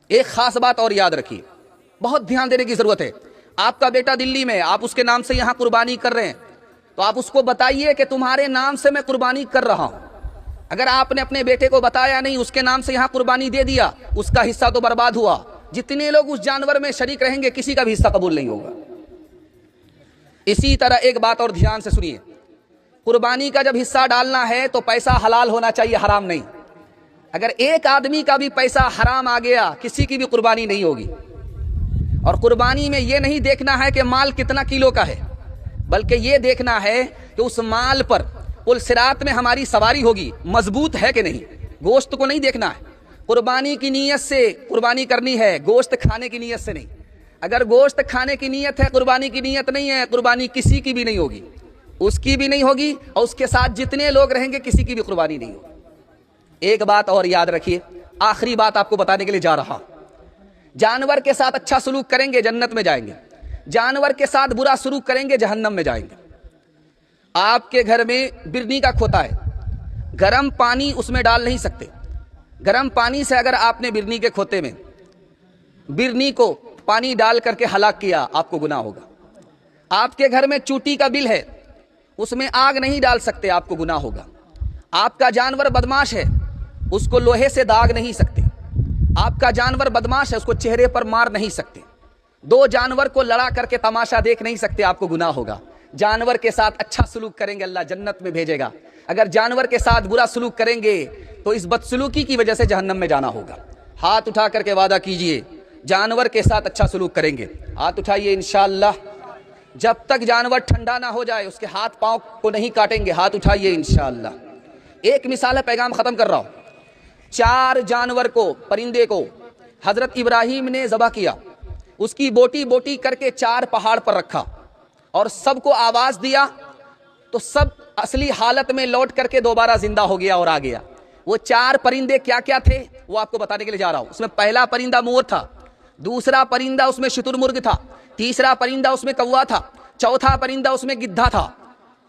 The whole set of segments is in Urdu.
ایک خاص بات اور یاد رکھیے، بہت دھیان دینے کی ضرورت ہے۔ آپ کا بیٹا دلی میں، آپ اس کے نام سے یہاں قربانی کر رہے ہیں، تو آپ اس کو بتائیے کہ تمہارے نام سے میں قربانی کر رہا ہوں۔ اگر آپ نے اپنے بیٹے کو بتایا نہیں، اس کے نام سے یہاں قربانی دے دیا، اس کا حصہ تو برباد ہوا۔ جتنے لوگ اس جانور میں شریک رہیں گے، کسی کا بھی حصہ قبول نہیں ہوگا۔ اسی طرح ایک بات اور دھیان سے سنیے، قربانی کا جب حصہ ڈالنا ہے تو پیسہ حلال ہونا چاہیے، حرام نہیں۔ اگر ایک آدمی کا بھی پیسہ حرام آ گیا، کسی کی بھی قربانی نہیں ہوگی۔ اور قربانی میں یہ نہیں دیکھنا ہے کہ مال کتنا کلو کا ہے، بلکہ یہ دیکھنا ہے کہ اس مال پر پل صراط میں ہماری سواری ہوگی، مضبوط ہے کہ نہیں۔ گوشت کو نہیں دیکھنا ہے، قربانی کی نیت سے قربانی کرنی ہے، گوشت کھانے کی نیت سے نہیں۔ اگر گوشت کھانے کی نیت ہے، قربانی کی نیت نہیں ہے، قربانی کسی کی بھی نہیں ہوگی، اس کی بھی نہیں ہوگی، اور اس کے ساتھ جتنے لوگ رہیں گے کسی کی بھی قربانی نہیں ہوگی۔ ایک بات اور یاد رکھیے، آخری بات آپ کو بتانے کے لیے جا رہا، جانور کے ساتھ اچھا سلوک کریں گے جنت میں جائیں گے، جانور کے ساتھ برا سلوک کریں گے جہنم میں جائیں گے۔ آپ کے گھر میں برنی کا کھوتا ہے، گرم پانی اس میں ڈال نہیں سکتے۔ گرم پانی سے اگر آپ نے برنی کے کھوتے میں برنی کو پانی ڈال کر کے ہلاک کیا، آپ کو گناہ ہوگا۔ آپ کے گھر میں چوٹی کا بل ہے، اس میں آگ نہیں ڈال سکتے، آپ کو گناہ ہوگا۔ آپ کا جانور بدماش ہے، اس کو لوہے سے داغ نہیں سکتے۔ آپ کا جانور بدماش ہے، اس کو چہرے پر مار نہیں سکتے۔ دو جانور کو لڑا کر کے تماشا دیکھ نہیں سکتے، آپ کو گناہ ہوگا۔ جانور کے ساتھ اچھا سلوک کریں گے، اللہ جنت میں بھیجے گا۔ اگر جانور کے ساتھ برا سلوک کریں گے تو اس بدسلوکی کی وجہ سے جہنم میں جانا ہوگا۔ ہاتھ اٹھا کر کے وعدہ کیجئے، جانور کے ساتھ اچھا سلوک کریں گے۔ ہاتھ اٹھائیے انشاءاللہ۔ جب تک جانور ٹھنڈا نہ ہو جائے، اس کے ہاتھ پاؤں کو نہیں کاٹیں گے۔ ہاتھ اٹھائیے انشاءاللہ۔ ایک مثال ہے، پیغام ختم کر رہا ہوں۔ 4 جانور کو، پرندے کو حضرت ابراہیم نے ذبح کیا، اس کی بوٹی بوٹی کر کے 4 پہاڑ پر رکھا اور سب کو آواز دیا، تو سب اصلی حالت میں لوٹ کر کے دوبارہ زندہ ہو گیا اور آ گیا۔ وہ 4 پرندے کیا کیا تھے وہ آپ کو بتانے کے لیے جا رہا ہوں۔ اس میں پہلا پرندہ مور تھا، دوسرا پرندہ اس میں شتر مرغ تھا، تیسرا پرندہ اس میں کوا تھا، چوتھا پرندہ اس میں گدھا تھا۔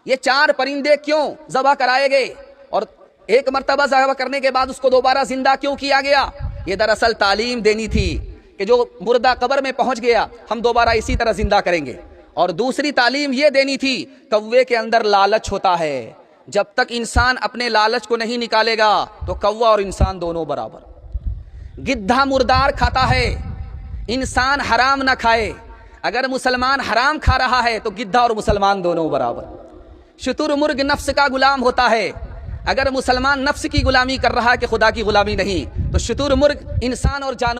یہ 4 پرندے کیوں ذبح کرائے گئے اور ایک مرتبہ ذبح کرنے کے بعد اس کو دوبارہ زندہ کیوں کیا گیا؟ یہ دراصل تعلیم دینی تھی کہ جو مردہ قبر میں پہنچ گیا ہم دوبارہ اسی طرح زندہ کریں گے۔ اور دوسری تعلیم یہ دینی تھی، کوے کے اندر لالچ ہوتا ہے، جب تک انسان اپنے لالچ کو نہیں نکالے گا تو کوا اور انسان دونوں برابر۔ گدھا مردار کھاتا ہے، انسان حرام نہ کھائے۔ اگر مسلمان حرام کھا رہا ہے تو گدھا اور مسلمان دونوں برابر۔ شتر مرغ نفس کا غلام ہوتا ہے، اگر مسلمان نفس کی غلامی کر رہا ہے کہ خدا کی غلامی نہیں، تو شتر مرغ انسان اور جانور